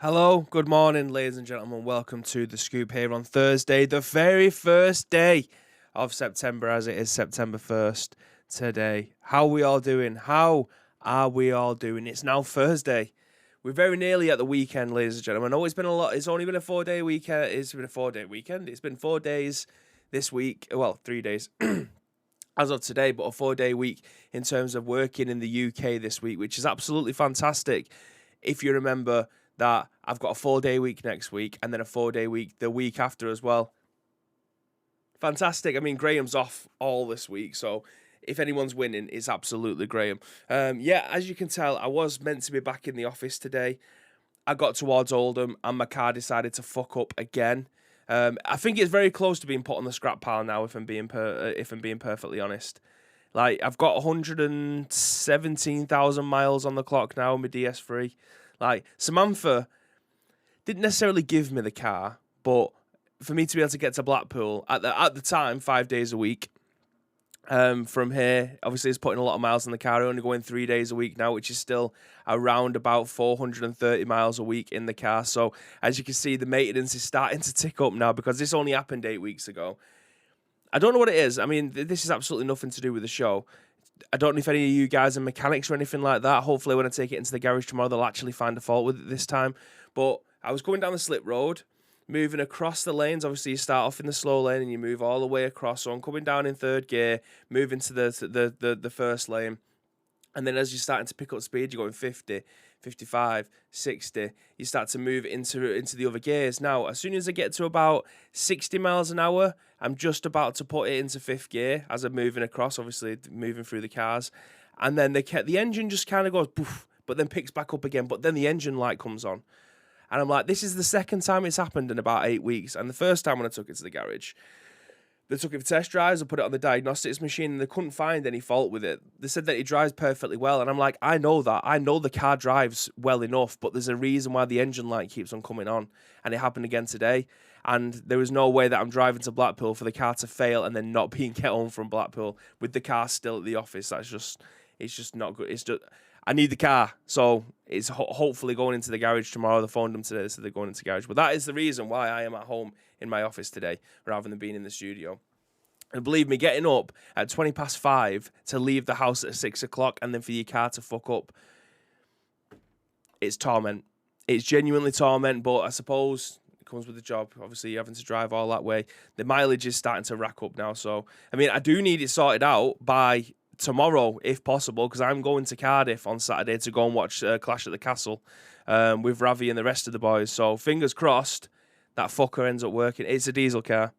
Hello, good morning, ladies and gentlemen. Welcome to The Scoop here on Thursday, the very first day of September, as it is September 1st today. How are we all doing? How are we all doing? It's now Thursday. We're very nearly at the weekend, ladies and gentlemen. I know it's been a lot. It's only been a 4-day weekend. It's been a 4-day weekend. It's been 4 days this week. Well, 3 days as of today, but a 4-day week in terms of working in the UK this week, which is absolutely fantastic. If you remember that I've got a 4-day week next week and then a 4-day week the week after as well. Fantastic. I mean, Graham's off all this week, so if anyone's winning, it's absolutely Graham. Yeah, as you can tell, I was meant to be back in the office today. I got towards Oldham and my car decided to fuck up again. I think it's very close to being put on the scrap pile now, if I'm being perfectly honest. Like, I've got 117,000 miles on the clock now, my DS3. Like, Samantha didn't necessarily give me the car, but for me to be able to get to Blackpool at the time, 5 days a week, from here, obviously it's putting a lot of miles on the car. I only going 3 days a week now, which is still around about 430 miles a week in the car. So as you can see, the maintenance is starting to tick up now because this only happened 8 weeks ago. I don't know what it is. I mean, this is absolutely nothing to do with the show. I don't know if any of you guys are mechanics or anything like that. Hopefully when I take it into the garage tomorrow, they'll actually find a fault with it this time. But I was going down the slip road, moving across the lanes. Obviously, you start off in the slow lane and you move all the way across. So I'm coming down in third gear, moving to the first lane. And then as you're starting to pick up speed, you're going 50, 55, 60. You start to move into the other gears. Now, as soon as I get to about 60 miles an hour, I'm just about to put it into fifth gear as I'm moving across, obviously moving through the cars. And then the engine just kind of goes poof, but then picks back up again. But then the engine light comes on. And I'm like, this is the second time it's happened in about 8 weeks. And the first time when I took it to the garage, they took it for test drives and put it on the diagnostics machine and they couldn't find any fault with it. They said that it drives perfectly well. And I'm like, I know that. I know the car drives well enough, but there's a reason why the engine light keeps on coming on. And it happened again today. And there was no way that I'm driving to Blackpool for the car to fail and then not being get home from Blackpool with the car still at the office. It's just not good. It's just, I need the car. So it's hopefully going into the garage tomorrow. They phoned them today, so they're going into the garage. But that is the reason why I am at home in my office today rather than being in the studio. And believe me, getting up at 5:20 to leave the house at 6 o'clock and then for your car to fuck up, it's torment. It's genuinely torment, but I suppose it comes with the job. Obviously, you're having to drive all that way. The mileage is starting to rack up now. So, I mean, I do need it sorted out by tomorrow, if possible, because I'm going to Cardiff on Saturday to go and watch Clash at the Castle with Ravi and the rest of the boys. So, fingers crossed that fucker ends up working. It's a diesel car.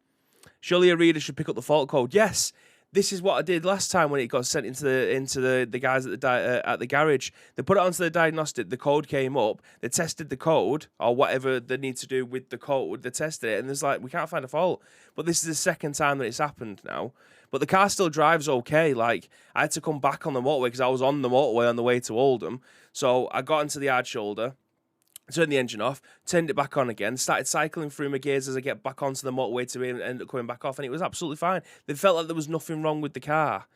Surely a reader should pick up the fault code. Yes, this is what I did last time when it got sent into the guys at the garage. They put it onto the diagnostic. The code came up. They tested the code or whatever they need to do with the code. They tested it and there's like, we can't find a fault. But this is the second time that it's happened now. But the car still drives okay. Like, I had to come back on the motorway because I was on the motorway on the way to Oldham. So I got into the hard shoulder, turned the engine off, turned it back on again, started cycling through my gears as I get back onto the motorway to end up coming back off, and it was absolutely fine. They felt like there was nothing wrong with the car.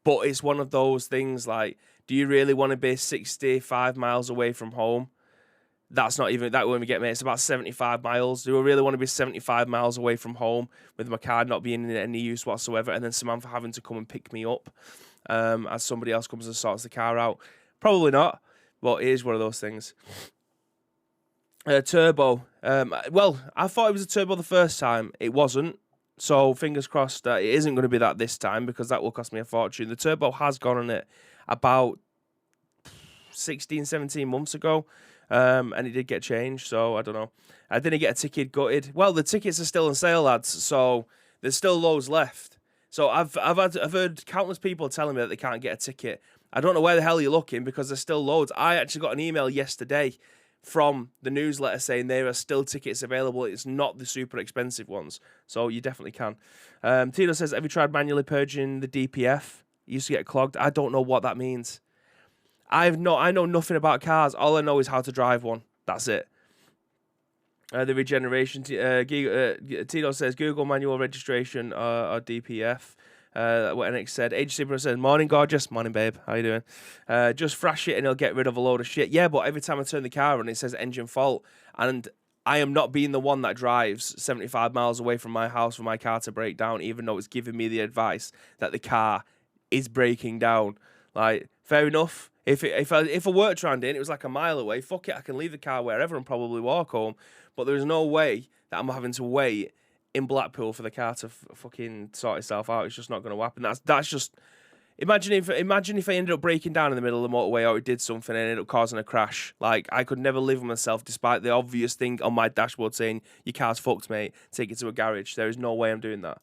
But it's one of those things like, do you really want to be 65 miles away from home? That's not even, that won't get me. It's about 75 miles. Do I really want to be 75 miles away from home with my car not being in any use whatsoever, and then Samantha having to come and pick me up as somebody else comes and sorts the car out? Probably not, but it is one of those things. Turbo. Well, I thought it was a turbo the first time. It wasn't. So fingers crossed that it isn't going to be that this time because that will cost me a fortune. The turbo has gone on it about 16, 17 months ago. And it did get changed. So I don't know. I didn't get a ticket gutted. Well, the tickets are still on sale, lads. So there's still loads left. So I've heard countless people telling me that they can't get a ticket. I don't know where the hell you're looking because there's still loads. I actually got an email yesterday from the newsletter saying there are still tickets available. It's not the super expensive ones. So you definitely can. Tino says, have you tried manually purging the DPF? It used to get clogged. I don't know what that means. I know nothing about cars. All I know is how to drive one. That's it. The regeneration. Tino says, Google manual registration or DPF. What NX said. Agency Bro says, morning, gorgeous. Morning, babe. How you doing? Just thrash it and it'll get rid of a load of shit. Yeah, but every time I turn the car on, it says engine fault. And I am not being the one that drives 75 miles away from my house for my car to break down, even though it's giving me the advice that the car is breaking down. Like, fair enough. If I worked around it and it was like a mile away, fuck it, I can leave the car wherever and probably walk home. But there's no way that I'm having to wait in Blackpool for the car to fucking sort itself out. It's just not going to happen. That's just... Imagine if I ended up breaking down in the middle of the motorway or it did something and ended up causing a crash. Like, I could never live with myself despite the obvious thing on my dashboard saying, your car's fucked, mate. Take it to a garage. There is no way I'm doing that.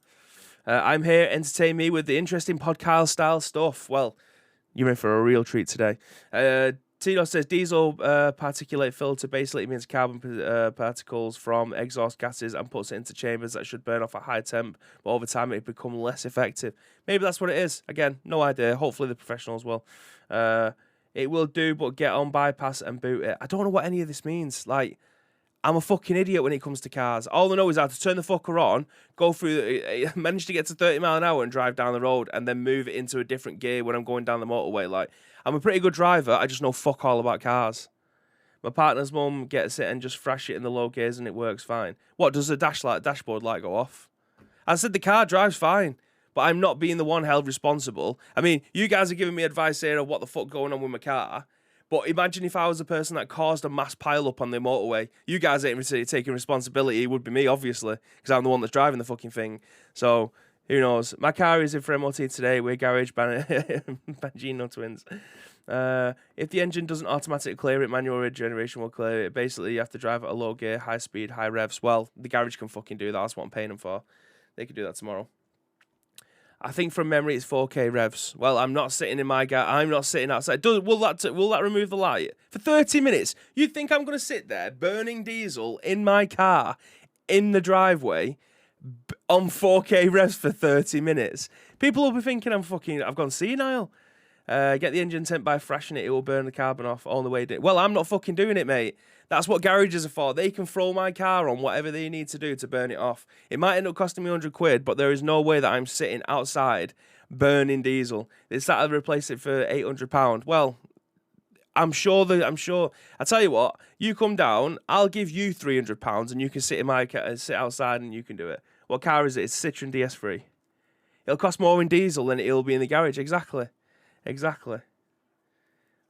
I'm here, entertain me with the interesting podcast-style stuff. Well, you're in for a real treat today. Tino says, diesel particulate filter basically means carbon particles from exhaust gases and puts it into chambers that should burn off at high temp, but over time it become less effective. Maybe that's what it is. Again, no idea. Hopefully the professionals will. It will do, but get on bypass and boot it. I don't know what any of this means. Like, I'm a fucking idiot when it comes to cars. All I know is I have to turn the fucker on, go through, manage to get to 30 mile an hour and drive down the road and then move it into a different gear when I'm going down the motorway. Like, I'm a pretty good driver. I just know fuck all about cars. My partner's mum gets it and just thrash it in the low gears and it works fine. What, does the dashboard light go off? I said the car drives fine, but I'm not being the one held responsible. I mean, you guys are giving me advice here of what the fuck going on with my car. But imagine if I was the person that caused a mass pile-up on the motorway. You guys ain't taking responsibility. It would be me, obviously, because I'm the one that's driving the fucking thing. So, who knows? My car is in for MOT today. We're garage Bangino twins. If the engine doesn't automatically clear it, manual regeneration will clear it. Basically, you have to drive at a low gear, high speed, high revs. Well, the garage can fucking do that. That's what I'm paying them for. They can do that tomorrow. I think from memory it's 4K revs. Well, I'm not sitting in my car. I'm not sitting outside. Will that remove the light? For 30 minutes? You think I'm going to sit there burning diesel in my car in the driveway on 4K revs for 30 minutes? People will be thinking I've gone senile. Get the engine temp by thrashing it. It will burn the carbon off all the way down. Well, I'm not fucking doing it, mate. That's what garages are for. They can throw my car on whatever they need to do to burn it off. It might end up costing me 100 quid, but there is no way that I'm sitting outside burning diesel. They started to replace it for £800. Well, I'm sure. I tell you what, you come down, I'll give you £300 and you can sit in my car, sit outside and you can do it. What car is it? It's Citroen DS3. It'll cost more in diesel than it'll be in the garage. Exactly.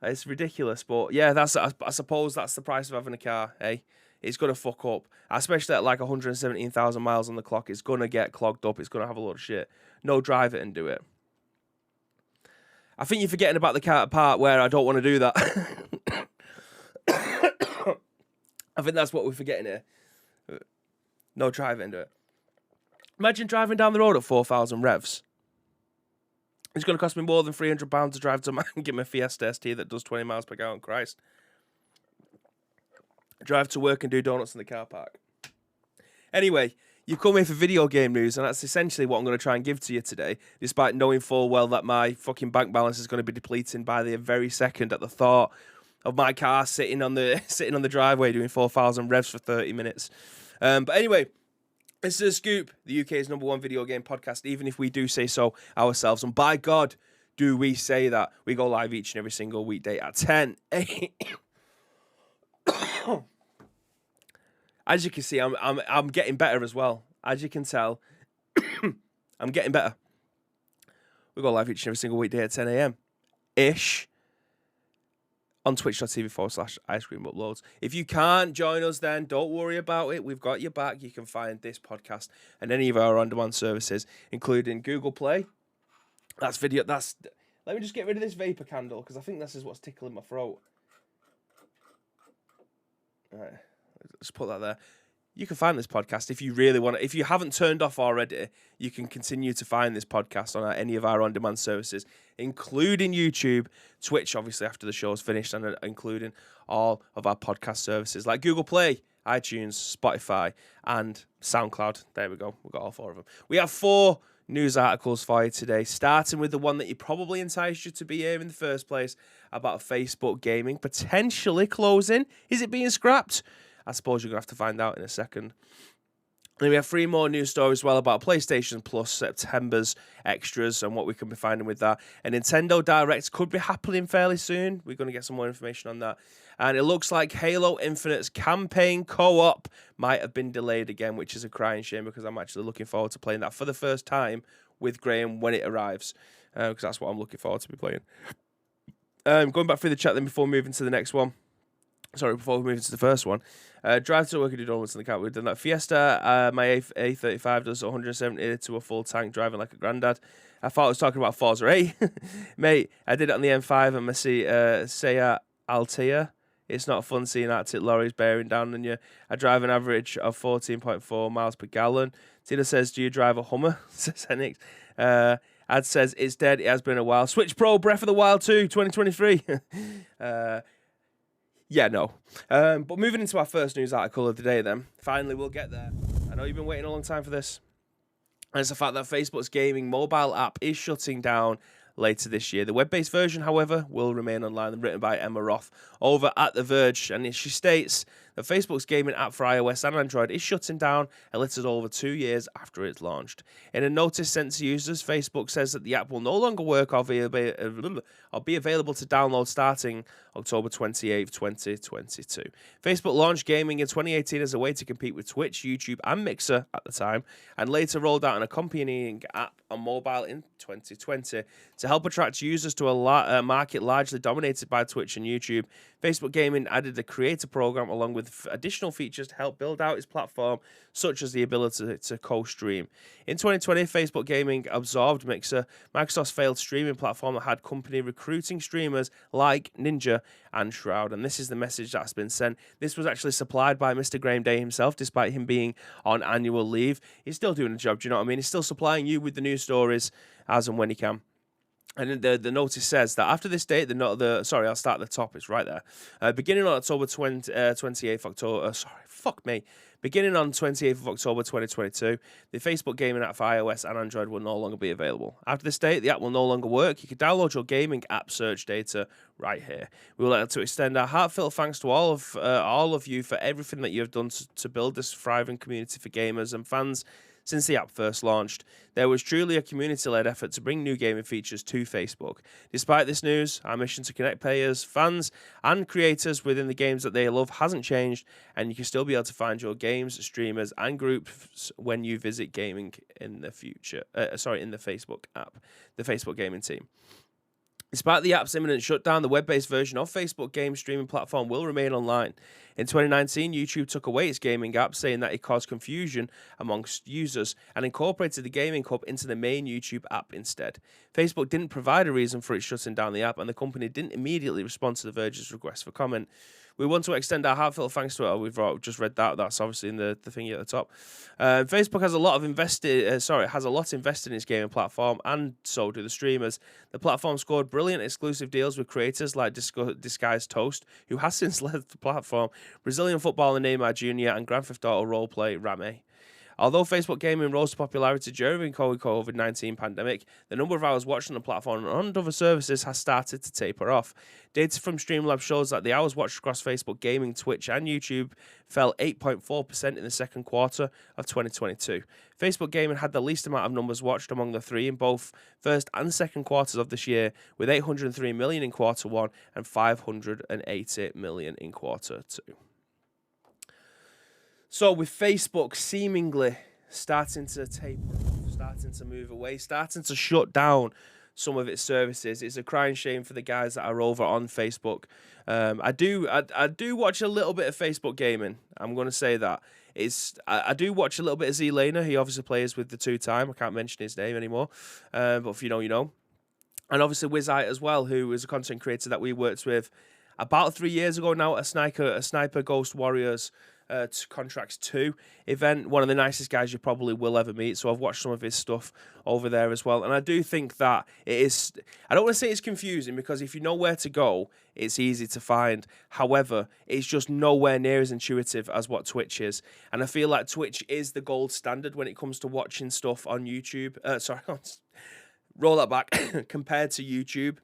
It's ridiculous, but yeah, I suppose that's the price of having a car, eh? It's going to fuck up, especially at like 117,000 miles on the clock. It's going to get clogged up. It's going to have a lot of shit. No, drive it and do it. I think you're forgetting about the part where I don't want to do that. I think that's what we're forgetting here. No, drive it and do it. Imagine driving down the road at 4,000 revs. It's going to cost me more than £300 to drive to get my Fiesta ST that does 20 miles per gallon. Christ. Drive to work and do donuts in the car park. Anyway, you come here for video game news, and that's essentially what I'm going to try and give to you today, despite knowing full well that my fucking bank balance is going to be depleting by the very second at the thought of my car sitting on the driveway doing 4,000 revs for 30 minutes. But anyway, this is a scoop. The UK's #1 video game podcast, even if we do say so ourselves. And by God, do we say that. We go live each and every single weekday at 10 a.m. As you can see, I'm getting better as well. As you can tell, I'm getting better. We go live each and every single weekday at 10 a.m.-ish. On twitch.tv/Ice Cream Uploads. If you can't join us then, don't worry about it. We've got your back. You can find this podcast and any of our on-demand services, including Google Play. Let me just get rid of this vapor candle, because I think this is what's tickling my throat. All right, let's put that there. You can find this podcast if you really want to. If you haven't turned off already, you can continue to find this podcast on any of our on-demand services, including YouTube, Twitch, obviously, after the show's finished, and including all of our podcast services like Google Play, iTunes, Spotify, and SoundCloud. There we go. We've got all 4 of them. We have 4 news articles for you today, starting with the one that probably enticed you to be here in the first place, about Facebook gaming potentially closing. Is it being scrapped? I suppose you're going to have to find out in a second. And we have 3 more news stories as well about PlayStation Plus September's extras and what we can be finding with that. And Nintendo Direct could be happening fairly soon. We're going to get some more information on that. And it looks like Halo Infinite's campaign co-op might have been delayed again, which is a crying shame because I'm actually looking forward to playing that for the first time with Graham when it arrives, because that's what I'm looking forward to be playing. Going back through the chat then before moving to the next one. Sorry, before we move into the first one. Drive to work and do donuts in the car. We've done that. Fiesta, my A35 does 170 to a full tank, driving like a granddad. I thought I was talking about Forza 8. Mate, I did it on the M5 and my Seat Altea. It's not fun seeing Arctic lorries bearing down on you. I drive an average of 14.4 miles per gallon. Tina says, do you drive a Hummer? Says Henix. Ad says, it's dead. It has been a while. Switch Pro Breath of the Wild 2, 2023. Yeah, no. But moving into our first news article of the day then. Finally, we'll get there. I know you've been waiting a long time for this. And it's the fact that Facebook's gaming mobile app is shutting down later this year. The web-based version, however, will remain online, written by Emma Roth over at The Verge. And she states that Facebook's gaming app for iOS and Android is shutting down a little over 2 years after it's launched. In a notice sent to users, Facebook says that the app will no longer work or be available to download starting October 28th, 2022. Facebook launched gaming in 2018 as a way to compete with Twitch, YouTube, and Mixer at the time, and later rolled out an accompanying app on mobile in 2020. To help attract users to a market largely dominated by Twitch and YouTube, Facebook Gaming added the Creator Program along with additional features to help build out its platform, such as the ability to co-stream. In 2020, Facebook Gaming absorbed Mixer, Microsoft's failed streaming platform that had company recruiting streamers like Ninja and Shroud. And this is the message that's been sent. This was actually supplied by Mr. Graham Day himself, despite him being on annual leave. He's still doing a job, do you know what I mean? He's still supplying you with the news stories as and when he can. And the notice says that after this date, I'll start at the top. It's right there. Beginning on October 28th October. Beginning on 28th of October 2022, the Facebook gaming app for iOS and Android will no longer be available. After this date, the app will no longer work. You can download your gaming app search data right here. We would like to extend our heartfelt thanks to all of you for everything that you have done to build this thriving community for gamers and fans. Since the app first launched, there was truly a community-led effort to bring new gaming features to Facebook. Despite this news, our mission to connect players, fans, and creators within the games that they love hasn't changed, and you can still be able to find your games, streamers, and groups when you visit gaming in the future. In the Facebook app, the Facebook gaming team. Despite the app's imminent shutdown, the web-based version of Facebook game streaming platform will remain online. In 2019, YouTube took away its gaming app, saying that it caused confusion amongst users and incorporated the gaming hub into the main YouTube app instead. Facebook didn't provide a reason for it shutting down the app, and the company didn't immediately respond to The Verge's request for comment. We want to extend our heartfelt thanks to it. We've just read that. That's obviously in the thingy at the top. Facebook has a lot invested in its gaming platform, and so do the streamers. The platform scored brilliant exclusive deals with creators like Disguised Toast, who has since left the platform, Brazilian footballer Neymar Jr., and Grand Theft Auto roleplay Rame. Although Facebook gaming rose to popularity during the COVID-19 pandemic, the number of hours watched on the platform and other services has started to taper off. Data from Streamlabs shows that the hours watched across Facebook gaming, Twitch, and YouTube fell 8.4% in the second quarter of 2022. Facebook gaming had the least amount of numbers watched among the three in both first and second quarters of this year, with 803 million in quarter one and 580 million in quarter two. So with Facebook seemingly starting to taper off, starting to move away, starting to shut down some of its services, it's a crying shame for the guys that are over on Facebook. I do watch a little bit of Facebook gaming. I'm going to say that. I do watch a little bit of Z-Laner. He obviously plays with the two-time. I can't mention his name anymore. But if you know, you know. And obviously Wizite as well, who is a content creator that we worked with about 3 years ago now at a Sniper Ghost Warriors Contracts 2 event. One of the nicest guys you probably will ever meet. So I've watched some of his stuff over there as well. And I do think that it is, I don't want to say it's confusing, because if you know where to go, it's easy to find. However, it's just nowhere near as intuitive as what Twitch is. And I feel like Twitch is the gold standard when it comes to watching stuff on YouTube. Roll that back. Compared to YouTube.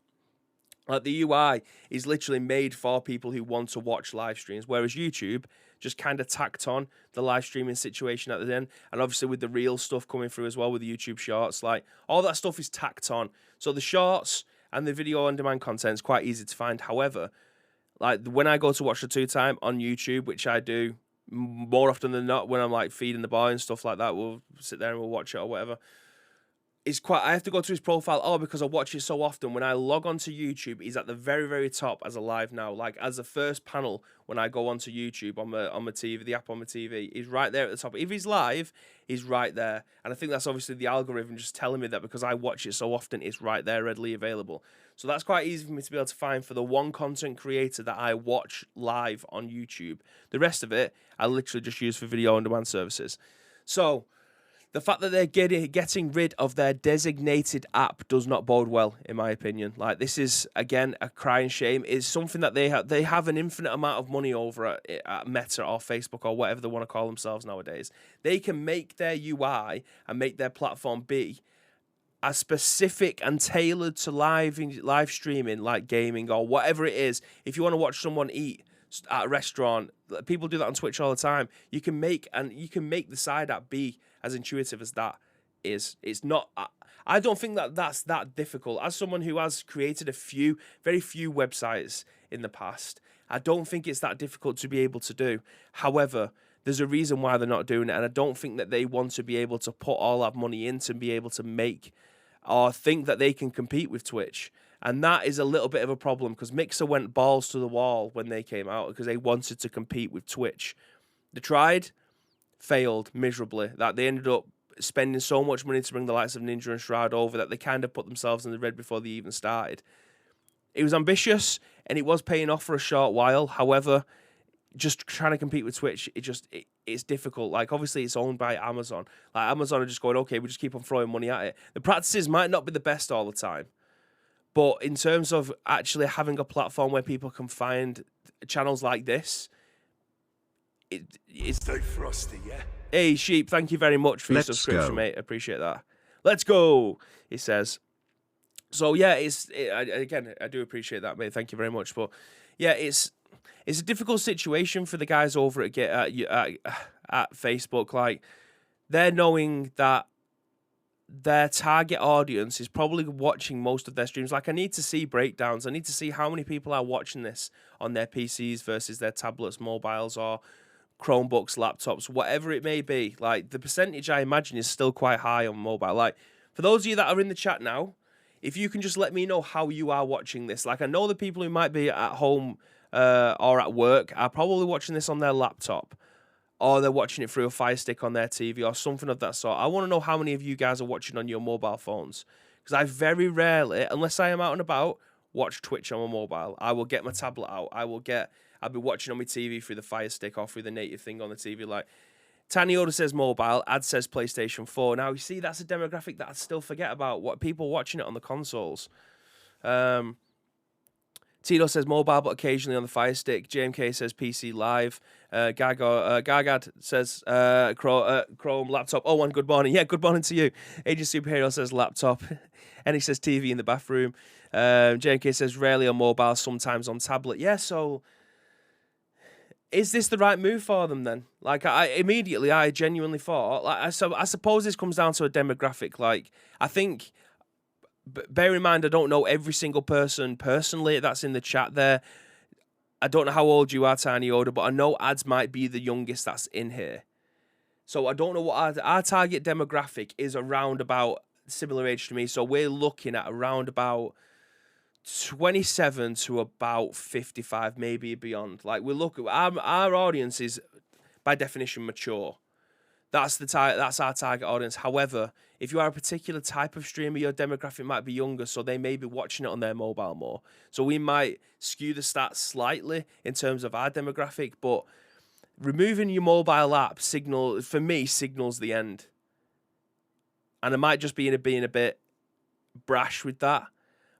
Like the UI is literally made for people who want to watch live streams, whereas YouTube just kind of tacked on the live streaming situation at the end. And obviously with the real stuff coming through as well with the YouTube shorts, like all that stuff is tacked on. So the shorts and the video on demand content is quite easy to find. However, like when I go to watch the 2-time on YouTube, which I do more often than not when I'm like feeding the boy and stuff like that, we'll sit there and we'll watch it or whatever. I have to go to his profile, because I watch it so often. When I log onto YouTube, he's at the very, very top as a live now. Like as the first panel when I go onto YouTube on my TV, the app on my TV, he's right there at the top. If he's live, he's right there. And I think that's obviously the algorithm just telling me that because I watch it so often, it's right there readily available. So that's quite easy for me to be able to find for the one content creator that I watch live on YouTube. The rest of it, I literally just use for video on demand services. So the fact that they're getting rid of their designated app does not bode well, in my opinion. Like, this is, again, a crying shame. It's something that they have an infinite amount of money over at Meta or Facebook or whatever they want to call themselves nowadays. They can make their UI and make their platform be as specific and tailored to live streaming, like gaming or whatever it is. If you want to watch someone eat at a restaurant, people do that on Twitch all the time. You can make the side app be as intuitive as that is. It's not. I don't think that's that difficult. As someone who has created very few websites in the past, I don't think it's that difficult to be able to do. However, there's a reason why they're not doing it, and I don't think that they want to be able to put all that money in to be able to make or think that they can compete with Twitch. And that is a little bit of a problem because Mixer went balls to the wall when they came out because they wanted to compete with Twitch. They tried, failed miserably. That they ended up spending so much money to bring the likes of Ninja and Shroud over that they kind of put themselves in the red before they even started. It was ambitious and it was paying off for a short while. However, just trying to compete with Twitch, it's difficult. Like, obviously, it's owned by Amazon. Like, Amazon are just going, okay, we just keep on throwing money at it. The practices might not be the best all the time. But in terms of actually having a platform where people can find channels like this, it's... Stay frosty, yeah? Hey, Sheep, thank you very much for your subscription, mate. I appreciate that. Let's go, he says. So, yeah, again, I do appreciate that, mate. Thank you very much. But, yeah, it's a difficult situation for the guys over at Facebook. Like, they're knowing that their target audience is probably watching most of their streams. Like, I need to see breakdowns. I need to see how many people are watching this on their PCs versus their tablets, mobiles, or Chromebooks, laptops, whatever it may be. Like, the percentage, I imagine, is still quite high on mobile. Like, for those of you that are in the chat now, if you can just let me know how you are watching this. Like, I know the people who might be at home or at work are probably watching this on their laptop, or they're watching it through a Fire Stick on their TV or something of that sort. I want to know how many of you guys are watching on your mobile phones. Because I very rarely, unless I am out and about, watch Twitch on my mobile. I will get my tablet out. I'll be watching on my TV through the Fire Stick or through the native thing on the TV. Like, Tiny Order says mobile, Ad says PlayStation 4. Now, you see, that's a demographic that I still forget about. What people watching it on the consoles. Tito says mobile, but occasionally on the Fire Stick. JMK says PC Live. Gargad says Chrome laptop. Oh, one, good morning. Yeah, good morning to you. Agent Superhero says laptop. And he says TV in the bathroom. JMK says rarely on mobile, sometimes on tablet. Yeah, so is this the right move for them then? Like, I genuinely thought, like, I suppose this comes down to a demographic. Like, I think, bear in mind, I don't know every single person personally that's in the chat there. I don't know how old you are, Tiny Oda, but I know Ads might be the youngest that's in here. So I don't know what our target demographic is around about similar age to me. So we're looking at around about 27 to about 55, maybe beyond. Like, we look at our audience is by definition mature. That's our target audience. However, if you are a particular type of streamer, your demographic might be younger, so they may be watching it on their mobile more. So we might skew the stats slightly in terms of our demographic, but removing your mobile app signals the end. And I might just be being a bit brash with that,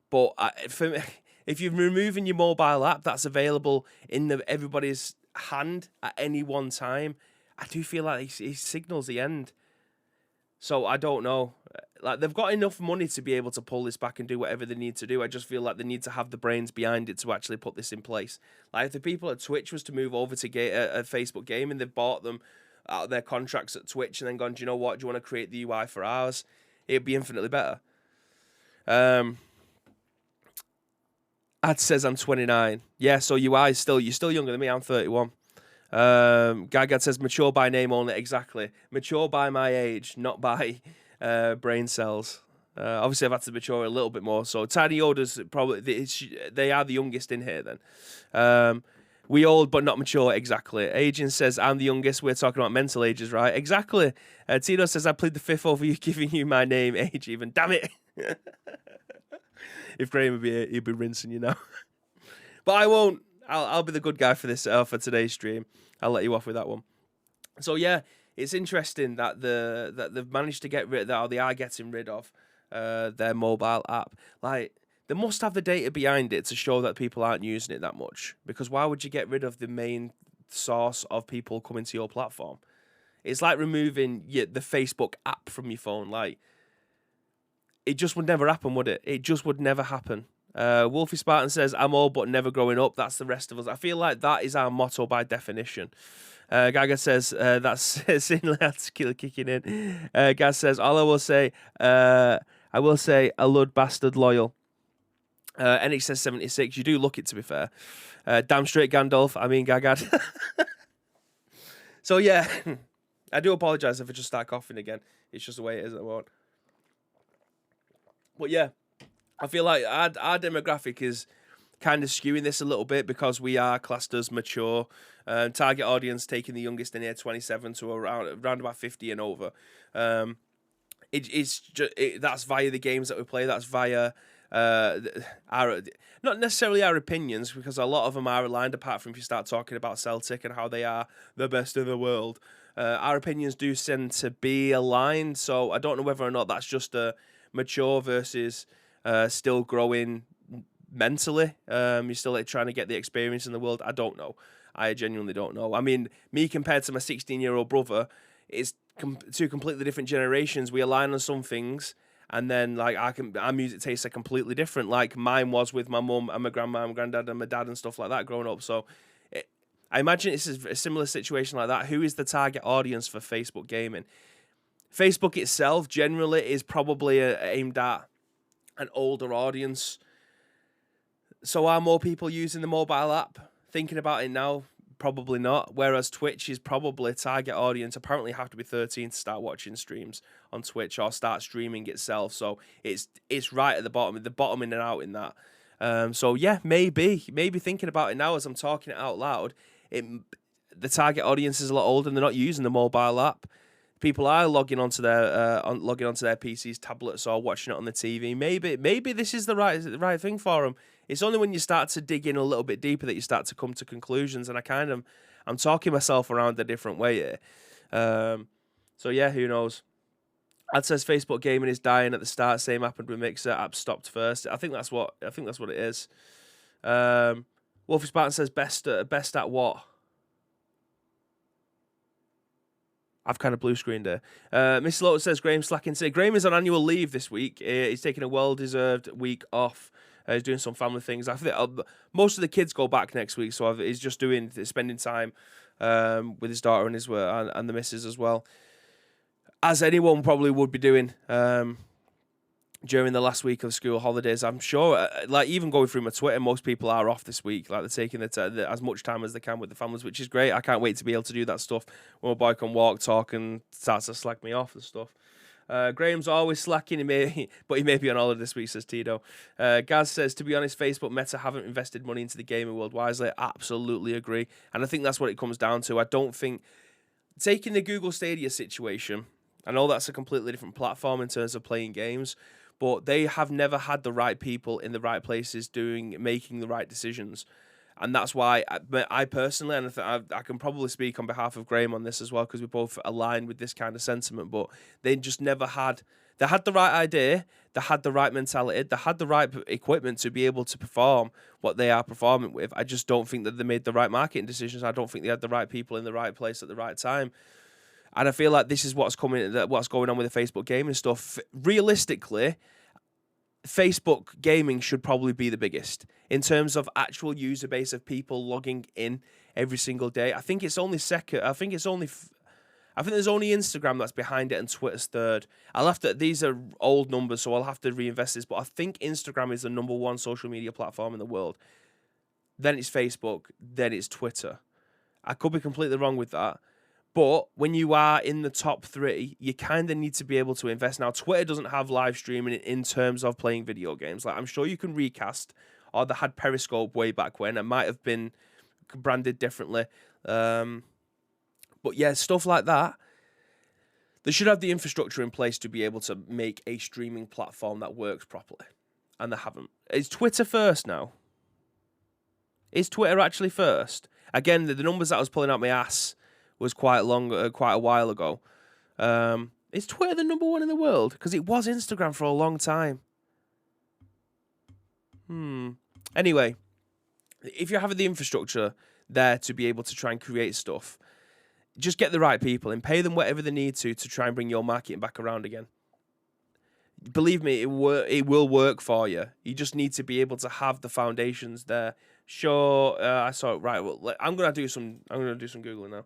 but for me, if you're removing your mobile app that's available in everybody's hand at any one time, I do feel like he signals the end. So I don't know. like they've got enough money to be able to pull this back and do whatever they need to do. I just feel like they need to have the brains behind it to actually put this in place. Like if the people at Twitch was to move over to Facebook Gaming, they've bought them out of their contracts at Twitch and then gone, do you know what? Do you want to create the UI for ours? It'd be infinitely better. Ad says I'm 29. Yeah, so you're still younger than me. I'm 31. Gagad says mature by name only. Exactly. Mature by my age, not by brain cells. Obviously, I've had to mature a little bit more. So Tiny Yoda's probably they are the youngest in here. Then we old but not mature. Exactly. Agent says I'm the youngest. We're talking about mental ages, right? Exactly. Tino says I plead the fifth over you giving you my name, age even. Damn it. If Graham would be here, he'd be rinsing you now. But I won't. I'll be the good guy for this for today's stream. I'll let you off with that one. So yeah, it's interesting that they've managed to get rid of that, or they are getting rid of their mobile app. Like they must have the data behind it to show that people aren't using it that much. Because why would you get rid of the main source of people coming to your platform? It's like removing the Facebook app from your phone. Like it just would never happen, would it? It just would never happen. Wolfie Spartan says, I'm old but never growing up. That's the rest of us. I feel like that is our motto by definition. Gaga says, that's Sin Lads kicking in. Gaz says, all I will say, a lud bastard loyal. NX says 76. You do look it, to be fair. Damn straight Gandalf. I mean, Gagad. So, yeah. I do apologise if I just start coughing again. It's just the way it is at the moment. But yeah, I feel like our demographic is kind of skewing this a little bit because we are classed as mature. Target audience taking the youngest in here, 27 to around about 50 and over. That's via the games that we play. That's via our, not necessarily our opinions, because a lot of them are aligned, apart from if you start talking about Celtic and how they are the best in the world. Our opinions do tend to be aligned, so I don't know whether or not that's just a mature versus still growing mentally. You're still trying to get the experience in the world. I don't know. I genuinely don't know. I mean, me compared to my 16-year-old brother, it's two completely different generations. We align on some things, and then like our music tastes are completely different. Like mine was with my mum and my grandma and granddad and my dad and stuff like that growing up. So I imagine it's a similar situation like that. Who is the target audience for Facebook gaming? Facebook itself generally is probably aimed at an older audience. So are more people using the mobile app? Thinking about it now, probably not. Whereas Twitch is probably target audience. Apparently, you have to be 13 to start watching streams on Twitch or start streaming itself. So it's right at the bottom, in and out in that. So yeah, maybe thinking about it now as I'm talking it out loud, the target audience is a lot older and they're not using the mobile app. People are logging onto their PCs, tablets, or watching it on the TV. Maybe this is the right thing for them. It's only when you start to dig in a little bit deeper that you start to come to conclusions. And I'm talking myself around a different way here. So yeah, who knows? Ad says Facebook gaming is dying at the start. Same happened with Mixer. App stopped first. I think that's what it is. Wolfie Spartan says best at what? I've kind of blue screened her. Mr. Lotus says Graham slacking today. Graham is on annual leave this week. He's taking a well-deserved week off. He's doing some family things. I think most of the kids go back next week, so he's just spending time with his daughter and and the missus as well, as anyone probably would be doing during the last week of school holidays. I'm sure, like even going through my Twitter, most people are off this week. Like they're taking as much time as they can with the families, which is great. I can't wait to be able to do that stuff when my boy can walk, talk, and starts to slack me off and stuff. Graham's always slacking, but he may be on holiday this week, says Tito. Gaz says, to be honest, Facebook Meta haven't invested money into the gaming world wisely. Absolutely agree. And I think that's what it comes down to. I don't think taking the Google Stadia situation, I know that's a completely different platform in terms of playing games, but they have never had the right people in the right places making the right decisions. And that's why I personally, and I can probably speak on behalf of Graham on this as well, because we both aligned with this kind of sentiment, but they just never had, they had the right idea, they had the right mentality, they had the right equipment to be able to perform what they are performing with. I just don't think that they made the right marketing decisions. I don't think they had the right people in the right place at the right time. And I feel like this is what's going on with the Facebook gaming stuff. Realistically, Facebook gaming should probably be the biggest in terms of actual user base of people logging in every single day. I think it's only second. I think there's only Instagram that's behind it and Twitter's third. These are old numbers, so I'll have to reinvest this, but I think Instagram is the number one social media platform in the world. Then it's Facebook, then it's Twitter. I could be completely wrong with that. But when you are in the top 3, you kind of need to be able to invest. Now, Twitter doesn't have live streaming in terms of playing video games. Like, I'm sure you can recast, or they had Periscope way back when. It might have been branded differently. But yeah, stuff like that. They should have the infrastructure in place to be able to make a streaming platform that works properly. And they haven't. Is Twitter first now? Is Twitter actually first? Again, the numbers that I was pulling out my ass was quite a while ago. Is Twitter the number one in the world? Because it was Instagram for a long time. Anyway, if you're having the infrastructure there to be able to try and create stuff, just get the right people and pay them whatever they need to try and bring your marketing back around again. Believe me, it will work for you. You just need to be able to have the foundations there. Sure, I saw it right. Well, I'm gonna do some Googling now.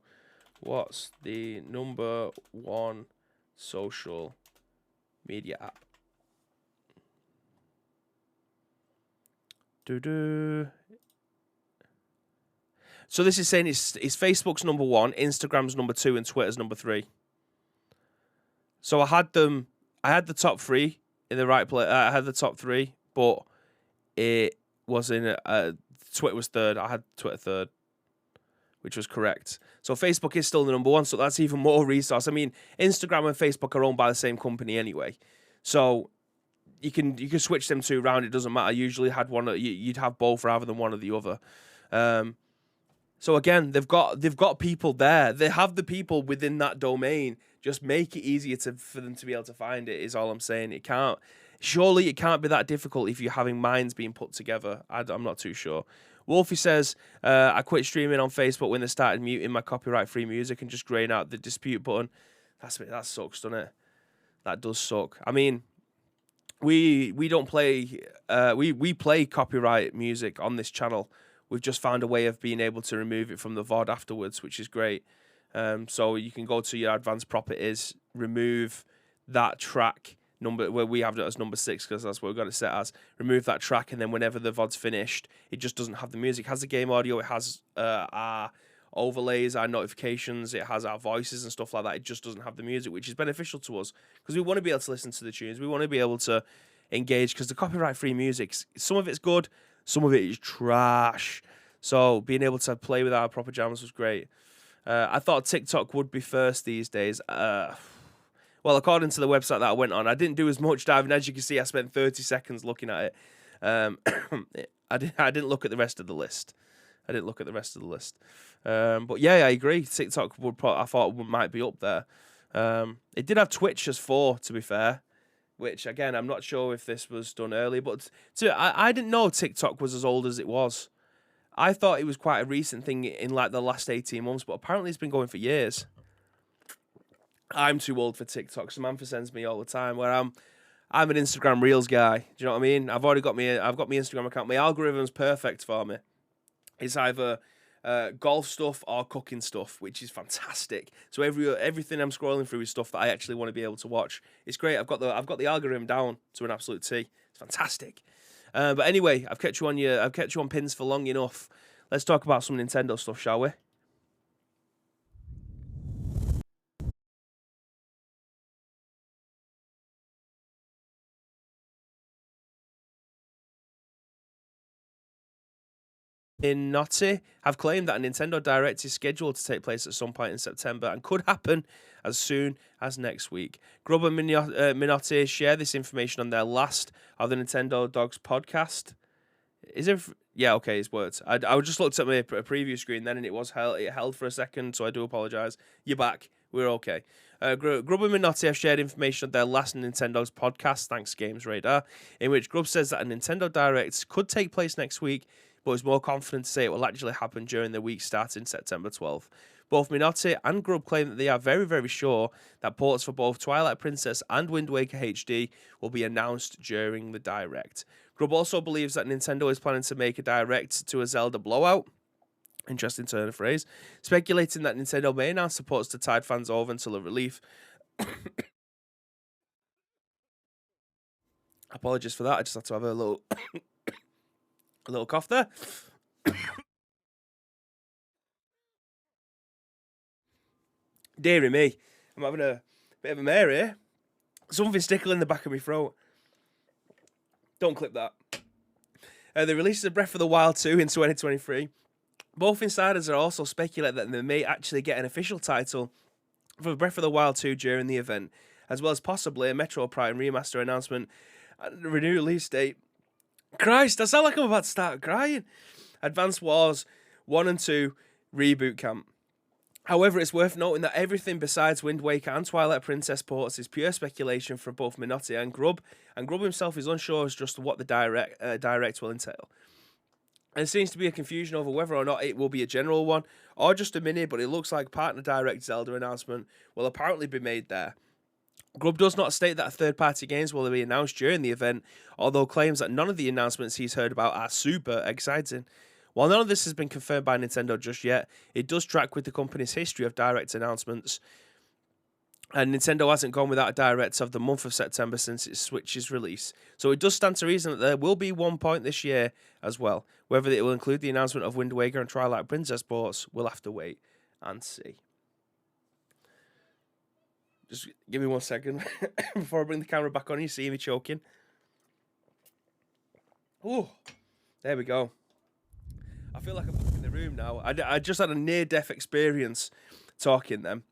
What's the number one social media app? So this is saying it's Facebook's number 1, Instagram's number 2, and Twitter's number 3. So I had the top 3 in the right place. I had the top 3, but it was in Twitter was third. I had Twitter third, which was correct. So Facebook is still the number 1, so that's even more resource. I mean, Instagram and Facebook are owned by the same company anyway, so you can switch them two around. It doesn't matter. Usually you'd have both rather than one or the other. So again, they've got people there. They have the people within that domain. Just make it easier for them to be able to find it. Is all I'm saying. Surely it can't be that difficult if you're having minds being put together. I'm not too sure. Wolfie says, I quit streaming on Facebook when they started muting my copyright-free music and just graying out the dispute button. That sucks, doesn't it? That does suck. I mean, we don't play. We play copyright music on this channel. We've just found a way of being able to remove it from the VOD afterwards, which is great. So you can go to your advanced properties, remove that track number where we have it as number 6 because that's what we've got it set as. Remove that track, and then whenever the VOD's finished, it just doesn't have the music. It has the game audio, it has our overlays, our notifications, it has our voices and stuff like that. It just doesn't have the music, which is beneficial to us because we want to be able to listen to the tunes. We want to be able to engage because the copyright-free music, some of it's good, some of it is trash. So being able to play with our proper jams was great. I thought TikTok would be first these days. Well, according to the website that I went on, I didn't do as much diving. As you can see, I spent 30 seconds looking at it. I didn't look at the rest of the list. But yeah, I agree. TikTok I thought might be up there. It did have Twitch as 4, to be fair. Which, again, I'm not sure if this was done early, but I didn't know TikTok was as old as it was. I thought it was quite a recent thing in like the last 18 months, but apparently it's been going for years. I'm too old for TikTok. Samantha sends me all the time where I'm an Instagram Reels guy. Do you know what I mean? I've got my Instagram account. My algorithm's perfect for me. It's either golf stuff or cooking stuff, which is fantastic. So everything I'm scrolling through is stuff that I actually want to be able to watch. It's great. I've got the algorithm down to an absolute T. It's fantastic. But anyway, I've kept you on pins for long enough. Let's talk about some Nintendo stuff, shall we? Naughty have claimed that a Nintendo Direct is scheduled to take place at some point in September and could happen as soon as next week. Grubb and Minotti share this information on their last of the Nintendo Dogs podcast. Is it? Yeah, okay, it's worked. I just looked at my preview screen then and it held for a second, so I do apologise. You're back. We're okay. Grubb and Minotti have shared information on their last Nintendo's podcast, thanks Games Radar, in which Grubb says that a Nintendo Direct could take place next week, but is more confident to say it will actually happen during the week starting September 12th. Both Minotti and Grubb claim that they are very, very sure that ports for both Twilight Princess and Wind Waker HD will be announced during the Direct. Grubb also believes that Nintendo is planning to make a Direct to a Zelda blowout. Interesting turn of phrase. Speculating that Nintendo may announce supports to tide fans over until a relief. Apologies for that. I just had to have a little cough there. Deary me. I'm having a bit of a mare here. Something's tickling the back of my throat. Don't clip that. The release of Breath of the Wild 2 in 2023. Both insiders are also speculating that they may actually get an official title for Breath of the Wild 2 during the event, as well as possibly a Metro Prime remaster announcement and a renewed release date. Christ, I sound like I'm about to start crying. Advance Wars 1 and 2 Reboot Camp. However, it's worth noting that everything besides Wind Waker and Twilight Princess ports is pure speculation from both Minotti and Grubb himself is unsure as just what the direct will entail. And there seems to be a confusion over whether or not it will be a general one or just a mini, but it looks like partner Direct Zelda announcement will apparently be made there. Grubb does not state that third-party games will be announced during the event, although claims that none of the announcements he's heard about are super exciting. While none of this has been confirmed by Nintendo just yet, it does track with the company's history of Direct announcements. And Nintendo hasn't gone without a Direct of the month of September since its Switch's release. So it does stand to reason that there will be one point this year as well. Whether it will include the announcement of Wind Waker and Twilight Princess ports, we'll have to wait and see. Just give me 1 second before I bring the camera back on. You see me choking. Oh, there we go. I feel like I'm back in the room now. I just had a near-death experience talking then.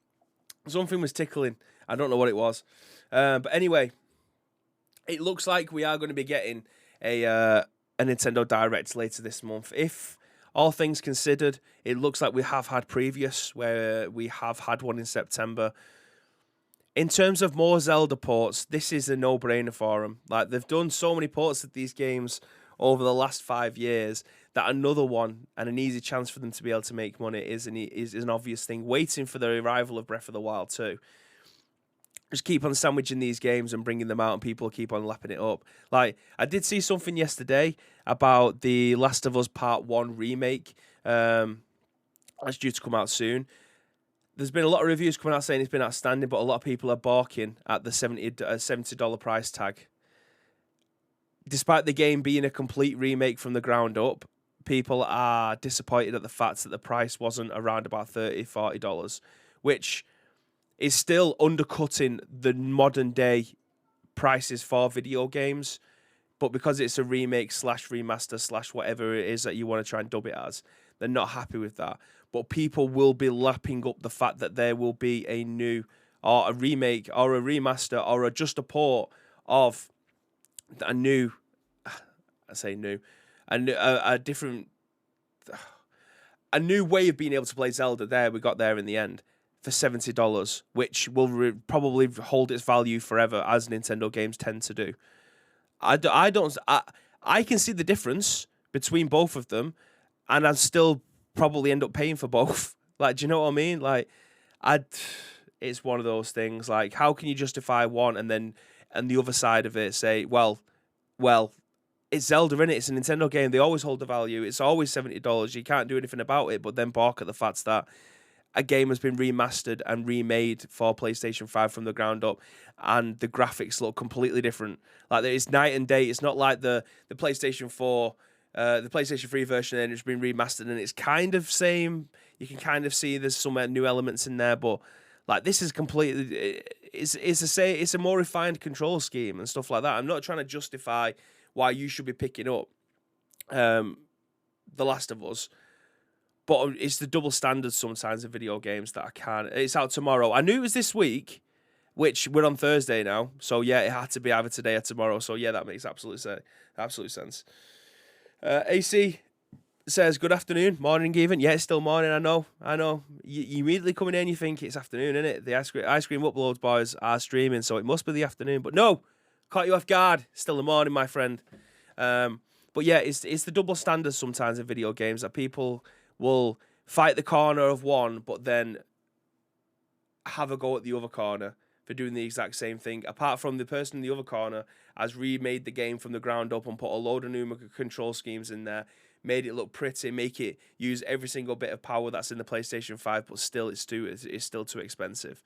Something was tickling. I don't know what it was. But anyway, it looks like we are going to be getting a Nintendo Direct later this month. If all things considered, it looks like we have had previous, where we have had one in September. In terms of more Zelda ports, this is a no-brainer for them. Like, they've done so many ports of these games over the last 5 years that another one and an easy chance for them to be able to make money is an obvious thing, waiting for the arrival of Breath of the Wild 2. Just keep on sandwiching these games and bringing them out, and people keep on lapping it up. Like, I did see something yesterday about the Last of Us Part 1 remake. That's due to come out soon. There's been a lot of reviews coming out saying it's been outstanding, but a lot of people are balking at the $70 price tag. Despite the game being a complete remake from the ground up, people are disappointed at the fact that the price wasn't around about $30, $40, which is still undercutting the modern day prices for video games. But because it's a remake / remaster / whatever it is that you want to try and dub it as, they're not happy with that. But people will be lapping up the fact that there will be a new, or a remake, or a remaster, or just a port of a new, I say new, a different, a new way of being able to play Zelda there, we got there in the end, for $70, which will probably hold its value forever, as Nintendo games tend to do. I can see the difference between both of them, and I'd still probably end up paying for both. Like, do you know what I mean? Like, it's one of those things. Like, how can you justify one and then, and the other side of it say, well, it's Zelda, innit? It's a Nintendo game. They always hold the value. It's always $70. You can't do anything about it, but then balk at the fact that a game has been remastered and remade for PlayStation 5 from the ground up, and the graphics look completely different. Like, it's night and day. It's not like the PlayStation 4, the PlayStation 3 version, and it's been remastered, and it's kind of same. You can kind of see there's some new elements in there, but like, this is completely, it's a more refined control scheme and stuff like that. I'm not trying to justify why you should be picking up The Last of Us, but it's the double standards sometimes in video games that I can't. It's out tomorrow. I knew it was this week, which we're on Thursday now, so yeah, it had to be either today or tomorrow. So yeah, that makes absolute sense. AC says, good afternoon, morning even. Yeah, it's still morning, I know. You immediately come in and you think it's afternoon, innit? The ice cream uploads boys are streaming, so it must be the afternoon. But no, caught you off guard. Still the morning, my friend. But yeah, it's the double standard sometimes in video games that people will fight the corner of one, but then have a go at the other corner for doing the exact same thing. Apart from the person in the other corner has remade the game from the ground up and put a load of new control schemes in there, made it look pretty, make it use every single bit of power that's in the PlayStation 5, but still it's still too expensive.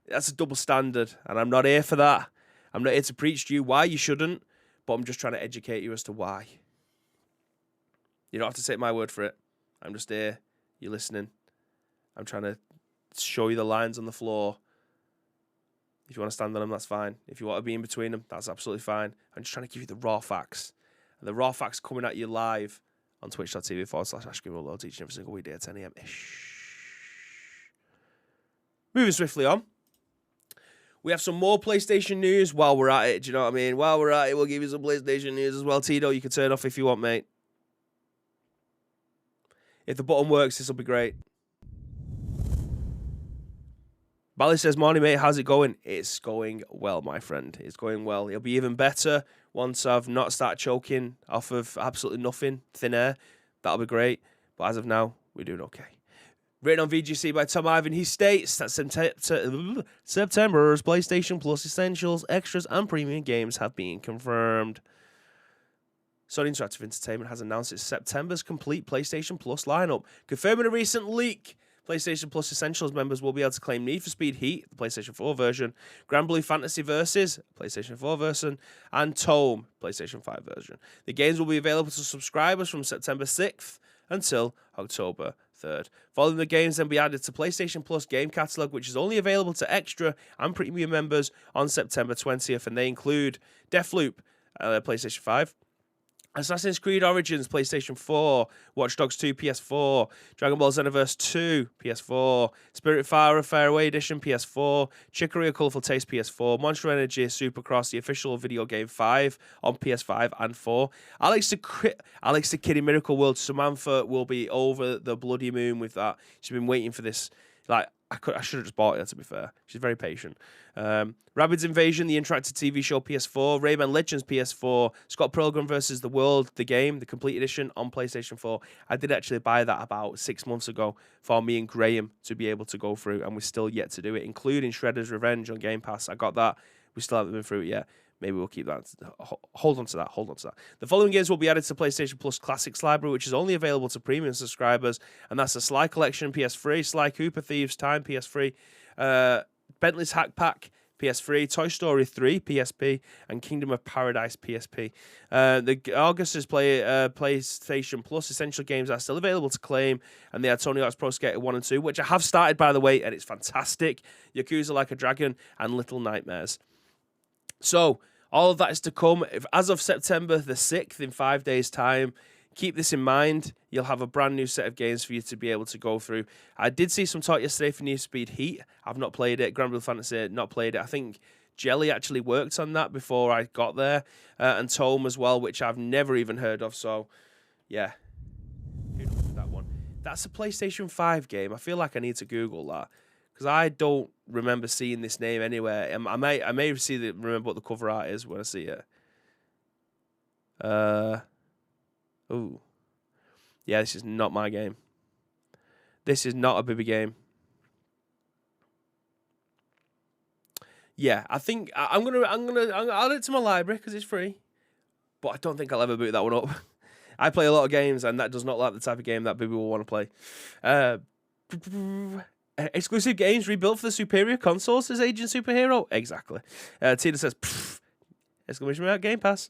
That's a double standard, and I'm not here for that. I'm not here to preach to you why you shouldn't, but I'm just trying to educate you as to why. You don't have to take my word for it. I'm just here. You're listening. I'm trying to show you the lines on the floor. If you want to stand on them, that's fine. If you want to be in between them, that's absolutely fine. I'm just trying to give you the raw facts. And the raw facts coming at you live on twitch.tv/AshGameWorld each and every single weekday at 10 a.m. Moving swiftly on. We have some more PlayStation news while we're at it. Do you know what I mean? While we're at it, we'll give you some PlayStation news as well. Tito, you can turn off if you want, mate. If the button works, this will be great. Bally says, morning, mate. How's it going? It's going well, my friend. It's going well. It'll be even better once I've not started choking off of absolutely nothing, thin air. That'll be great. But as of now, we're doing okay. Written on VGC by Tom Ivan, he states that September's PlayStation Plus Essentials, Extras, and Premium games have been confirmed. Sony Interactive Entertainment has announced its September's complete PlayStation Plus lineup, confirming a recent leak. PlayStation Plus Essentials members will be able to claim Need for Speed Heat, the PlayStation 4 version, Grand Blue Fantasy Versus, PlayStation 4 version, and Tome, PlayStation 5 version. The games will be available to subscribers from September 6th until October 3rd. Following the games then be added to PlayStation Plus game catalog, which is only available to Extra and Premium members on September 20th, and they include Deathloop, PlayStation 5, Assassin's Creed Origins, PlayStation 4, Watch Dogs 2, PS4, Dragon Ball Xenoverse 2, PS4, Spiritfarer Faraway Edition, PS4, Chicory A Colourful Taste, PS4, Monster Energy Supercross, the official video game 5 on PS5 and 4. Alex the Kid in Miracle World, Samantha will be over the bloody moon with that. She's been waiting for this. Like, I should have just bought it, to be fair. She's very patient. Rabbids Invasion, the interactive TV show, PS4. Rayman Legends, PS4. Scott Pilgrim vs. the World, the game, the complete edition on PlayStation 4. I did actually buy that about 6 months ago for me and Graham to be able to go through, and we're still yet to do it, including Shredder's Revenge on Game Pass. I got that. We still haven't been through it yet. Maybe we'll keep that. Hold on to that. The following games will be added to PlayStation Plus Classics Library, which is only available to premium subscribers, and that's the Sly Collection, PS3, Sly Cooper Thieves Time, PS3, Bentley's Hack Pack, PS3, Toy Story 3, PSP, and Kingdom of Paradise, PSP. The August's PlayStation Plus Essential games are still available to claim, and they are Tony Hawk's Pro Skater 1 and 2, which I have started, by the way, and it's fantastic. Yakuza Like a Dragon, and Little Nightmares. So, all of that is to come. As of September the 6th, in 5 days' time, keep this in mind. You'll have a brand new set of games for you to be able to go through. I did see some talk yesterday for Need for Speed Heat. I've not played it. Grand Blue Fantasy, not played it. I think Jelly actually worked on that before I got there. And Tome as well, which I've never even heard of. So, yeah. Who knows with that one? That's a PlayStation 5 game. I feel like I need to Google that, because I don't remember seeing this name anywhere. I may remember what the cover art is when I see it. Ooh. Yeah, this is not my game. This is not a Bibby game. Yeah, I think I'll add it to my library because it's free. But I don't think I'll ever boot that one up. I play a lot of games, and that does not like the type of game that Bibby will want to play. Exclusive games rebuilt for the superior consoles, says Agent Superhero. Exactly. Tina says, exclamation mark, Game Pass.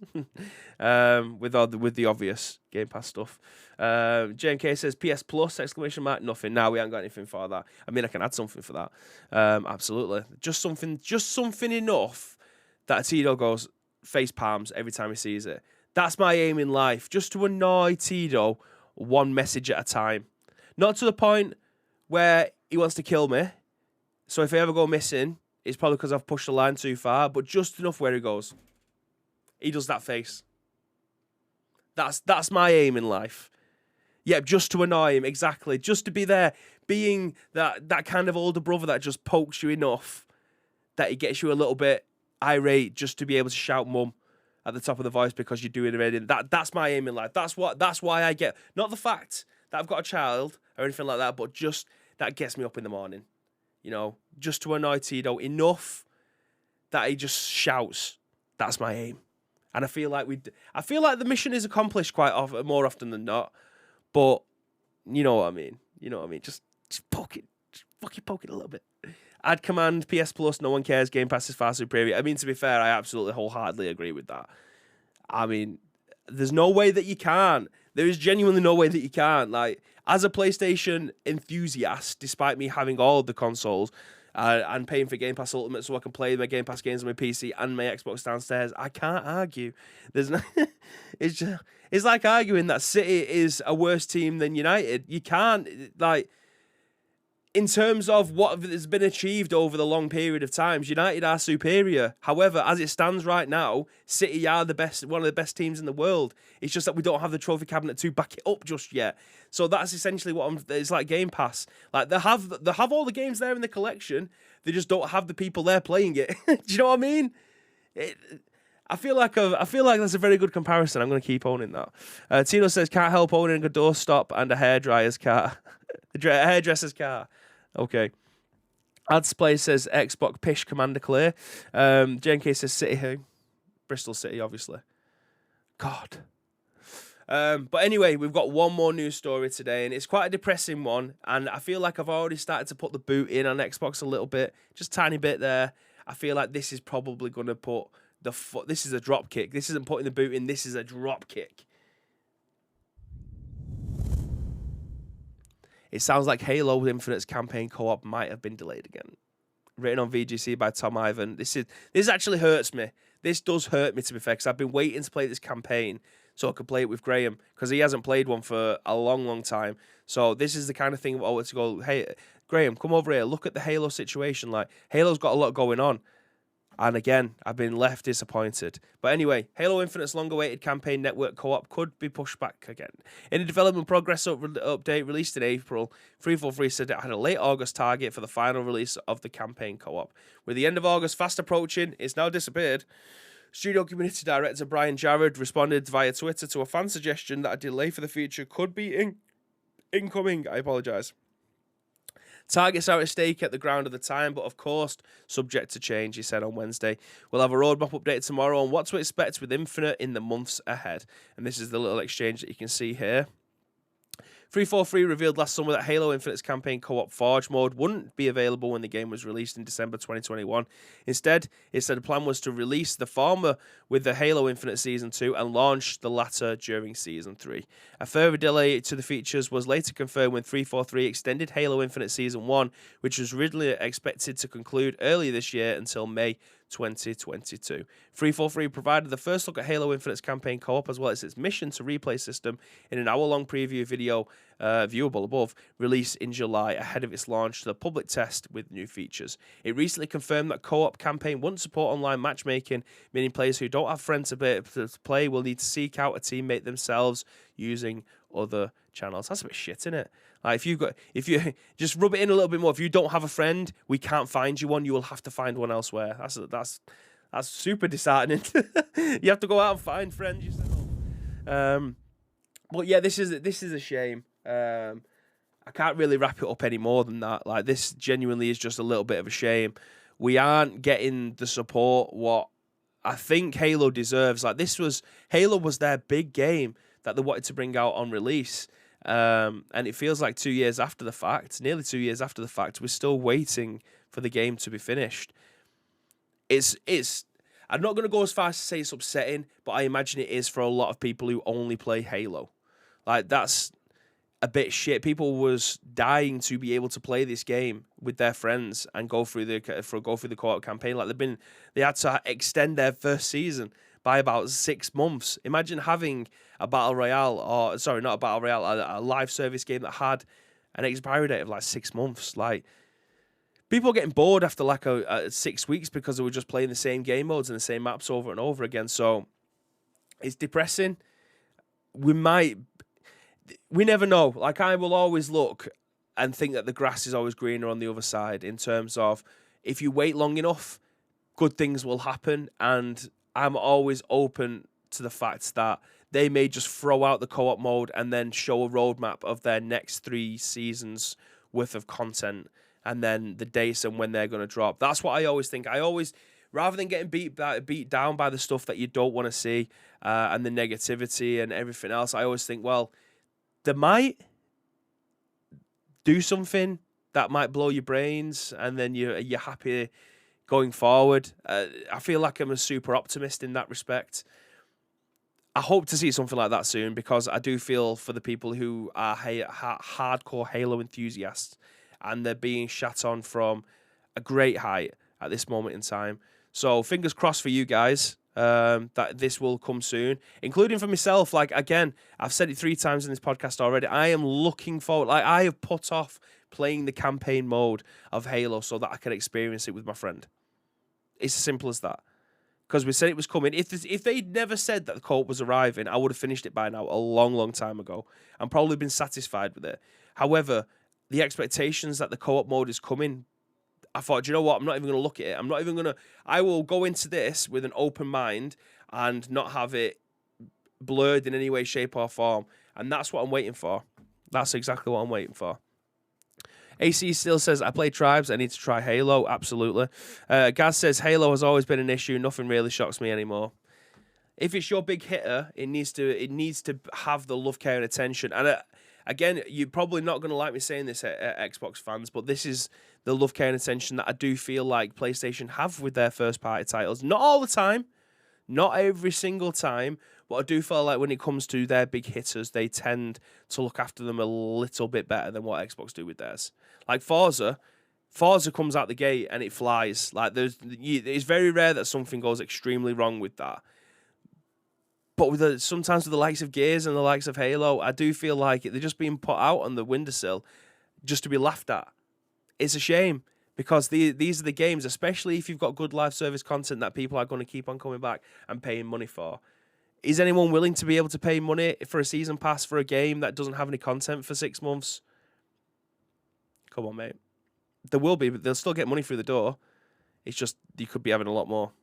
with the obvious Game Pass stuff. JMK says, PS Plus, exclamation mark, nothing. Now we haven't got anything for that. I mean, I can add something for that. Absolutely. Just something enough that Tito goes face palms every time he sees it. That's my aim in life. Just to annoy Tito one message at a time. Not to the point where he wants to kill me. So if I ever go missing, it's probably because I've pushed the line too far, but just enough where he goes. He does that face. That's my aim in life. Yeah, just to annoy him, exactly. Just to be there, being that kind of older brother that just pokes you enough that he gets you a little bit irate just to be able to shout mum at the top of the voice because you're doing everything. That's my aim in life. That's why I get, not the fact that I've got a child or anything like that, but just that gets me up in the morning. You know, just to annoy Tito enough that he just shouts. That's my aim. And I feel like the mission is accomplished quite often, more often than not. But you know what I mean. Just poke it. Just fucking poke it a little bit. Add command, PS Plus, no one cares, Game Pass is far superior. I mean, to be fair, I absolutely wholeheartedly agree with that. I mean, there's no way that you can't. There is genuinely no way that you can't. Like, as a PlayStation enthusiast, despite me having all of the consoles and paying for Game Pass Ultimate so I can play my Game Pass games on my PC and my Xbox downstairs, I can't argue. There's no, it's like arguing that City is a worse team than United. You can't, like, in terms of what has been achieved over the long period of times, United are superior. However, as it stands right now, City are one of the best teams in the world. It's just that we don't have the trophy cabinet to back it up just yet. So that's essentially it's like Game Pass. Like they have all the games there in the collection. They just don't have the people there playing it. Do you know what I mean? I feel like that's a very good comparison. I'm going to keep owning that. Tino says, can't help owning a doorstop and a hairdryer's car. A hairdresser's car. Okay. Adsplay says Xbox Pish Commander Clear. JNK says City who? Bristol City, obviously. God. But anyway, we've got one more news story today, and it's quite a depressing one. And I feel like I've already started to put the boot in on Xbox a little bit, just a tiny bit there. I feel like this is probably going to put this is a drop kick. This isn't putting the boot in. This is a drop kick. It sounds like Halo Infinite's campaign co-op might have been delayed again. Written on VGC by Tom Ivan. This actually hurts me. This does hurt me, to be fair, because I've been waiting to play this campaign so I could play it with Graham, because he hasn't played one for a long, long time. So this is the kind of thing I want to go, hey, Graham, come over here. Look at the Halo situation. Like, Halo's got a lot going on. And again, I've been left disappointed. But anyway, Halo Infinite's long-awaited campaign network co-op could be pushed back again. In a development progress update released in April, 343 said it had a late August target for the final release of the campaign co-op. With the end of August fast approaching, it's now disappeared. Studio Community Director Brian Jarrett responded via Twitter to a fan suggestion that a delay for the future could be incoming. I apologise. Targets are at stake at the ground at the time, but of course, subject to change, he said on Wednesday. We'll have a roadmap update tomorrow on what to expect with Infinite in the months ahead. And this is the little exchange that you can see here. 343 revealed last summer that Halo Infinite's campaign co-op Forge mode wouldn't be available when the game was released in December 2021. Instead, it said the plan was to release the former with the Halo Infinite Season 2 and launch the latter during Season 3. A further delay to the features was later confirmed when 343 extended Halo Infinite Season 1, which was originally expected to conclude earlier this year until May 2022. 343 provided the first look at Halo Infinite's campaign co-op as well as its mission to replay system in an hour-long preview video, viewable above, released in July ahead of its launch to the public test with new features. It recently confirmed that co-op campaign won't support online matchmaking, meaning players who don't have friends to play will need to seek out a teammate themselves using other channels. That's a bit shit, isn't it? Like if you just rub it in a little bit more. If you don't have a friend, we can't find you one. You will have to find one elsewhere. That's super disheartening. You have to go out and find friends yourself. But yeah, this is a shame. I can't really wrap it up any more than that. Like, this genuinely is just a little bit of a shame. We aren't getting the support what I think Halo deserves. Like, Halo was their big game that they wanted to bring out on release. And it feels like 2 years after the fact, nearly 2 years after the fact, we're still waiting for the game to be finished. I'm not going to go as far as to say it's upsetting, but I imagine it is for a lot of people who only play Halo. Like, that's a bit shit. People was dying to be able to play this game with their friends and go through the co-op campaign. Like, they had to extend their first season by about 6 months. Imagine having a battle royale, not a battle royale, a live service game that had an expiry date of like 6 months. Like, people are getting bored after like 6 weeks because they were just playing the same game modes and the same maps over and over again. So it's depressing. We never know. Like, I will always look and think that the grass is always greener on the other side, in terms of if you wait long enough, good things will happen. And I'm always open to the fact that they may just throw out the co-op mode and then show a roadmap of their next 3 seasons worth of content, and then the dates and when they're going to drop. That's what I always think. Rather than getting beat down by the stuff that you don't want to see and the negativity and everything else, I always think, well, they might do something that might blow your brains, and then you're happy going forward. I feel like I'm a super optimist in that respect. I hope to see something like that soon, because I do feel for the people who are hardcore Halo enthusiasts, and they're being shat on from a great height at this moment in time. So fingers crossed for you guys that this will come soon, including for myself. Like, again, I've said it 3 times in this podcast already. I am looking forward. Like, I have put off playing the campaign mode of Halo so that I can experience it with my friend. It's as simple as that. Because we said it was coming. If they'd never said that the co-op was arriving, I would have finished it by now a long, long time ago and probably been satisfied with it. However, the expectations that the co-op mode is coming, I thought, do you know what? I'm not even going to look at it. I will go into this with an open mind and not have it blurred in any way, shape, or form. And that's what I'm waiting for. That's exactly what I'm waiting for. AC still says, I play Tribes. I need to try Halo. Absolutely. Gaz says, Halo has always been an issue. Nothing really shocks me anymore. If it's your big hitter, it needs to have the love, care, and attention. And again, you're probably not going to like me saying this, Xbox fans, but this is the love, care, and attention that I do feel like PlayStation have with their first-party titles. Not all the time. Not every single time, but I do feel like when it comes to their big hitters, they tend to look after them a little bit better than what Xbox do with theirs. Like Forza comes out the gate and it flies. Like it's very rare that something goes extremely wrong with that. But sometimes with the likes of Gears and the likes of Halo, I do feel like they're just being put out on the windowsill just to be laughed at. It's a shame. Because these are the games, especially if you've got good live service content that people are going to keep on coming back and paying money for. Is anyone willing to be able to pay money for a season pass for a game that doesn't have any content for 6 months? Come on, mate. There will be, but they'll still get money through the door. It's just you could be having a lot more.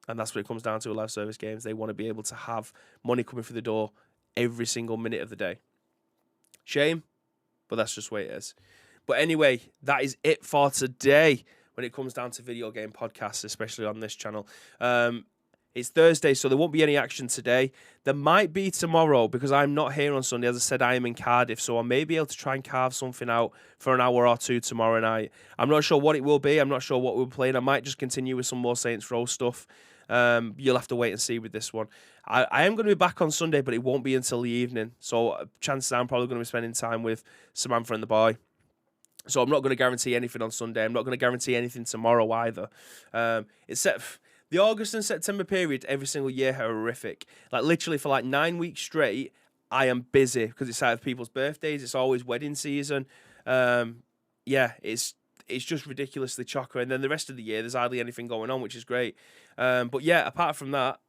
And that's what it comes down to with live service games. They want to be able to have money coming through the door every single minute of the day. Shame, but that's just the way it is. But anyway, that is it for today when it comes down to video game podcasts, especially on this channel. It's Thursday, so there won't be any action today. There might be tomorrow because I'm not here on Sunday. As I said, I am in Cardiff, so I may be able to try and carve something out for an hour or two tomorrow night. I'm not sure what it will be. I'm not sure what we're playing. I might just continue with some more Saints Row stuff. You'll have to wait and see with this one. I am going to be back on Sunday, but it won't be until the evening. So chances are I'm probably going to be spending time with Samantha and the boy. So I'm not going to guarantee anything on Sunday. I'm not going to guarantee anything tomorrow either. The August and September period every single year are horrific. Like literally for like 9 weeks straight, I am busy because it's either people's birthdays. It's always wedding season. It's just ridiculously chocker. And then the rest of the year, there's hardly anything going on, which is great. But yeah, apart from that,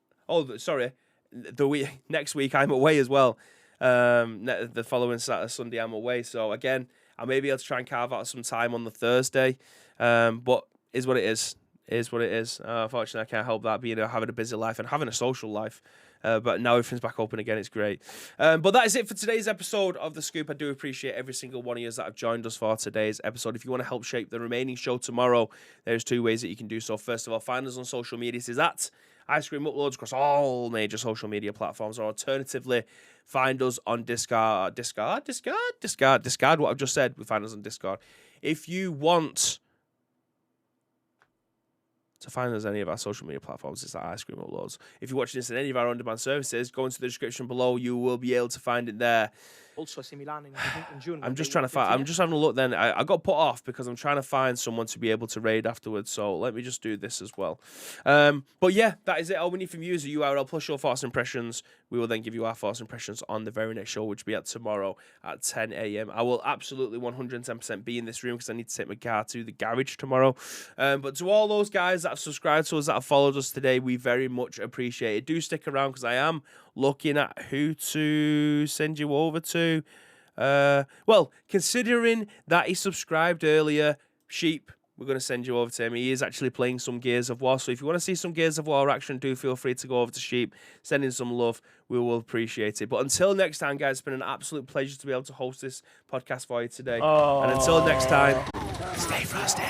next week I'm away as well. The following Sunday I'm away. So again, I may be able to try and carve out some time on the Thursday, but is what it is. Is what it is. Unfortunately, I can't help that, having a busy life and having a social life. But now everything's back open again. It's great. But that is it for today's episode of The Scoop. I do appreciate every single one of you that have joined us for today's episode. If you want to help shape the remaining show tomorrow, there's 2 ways that you can do so. First of all, find us on social media. This is at Ice Cream Uploads across all major social media platforms, or alternatively, find us on Discord. Discard what I've just said. We find us on Discord. If you want to find us on any of our social media platforms, it's at Ice Cream Uploads. If you're watching this in any of our on-demand services, go into the description below. You will be able to find it there. Also, AC Milan in June. I'm just having a look then. I got put off because I'm trying to find someone to be able to raid afterwards. So let me just do this as well. But yeah, that is it. All we need from you is a URL plus your thoughts and impressions. We will then give you our thoughts and impressions on the very next show, which will be at tomorrow at 10 a.m. I will absolutely 110% be in this room because I need to take my car to the garage tomorrow. But to all those guys that have subscribed to us, that have followed us today, we very much appreciate it. Do stick around because I am looking at who to send you over to. Well, considering that he subscribed earlier, Sheep, we're going to send you over to him. He is actually playing some Gears of War. So if you want to see some Gears of War action, do feel free to go over to Sheep, send in some love. We will appreciate it. But until next time, guys, it's been an absolute pleasure to be able to host this podcast for you today. And until next time, stay frosty.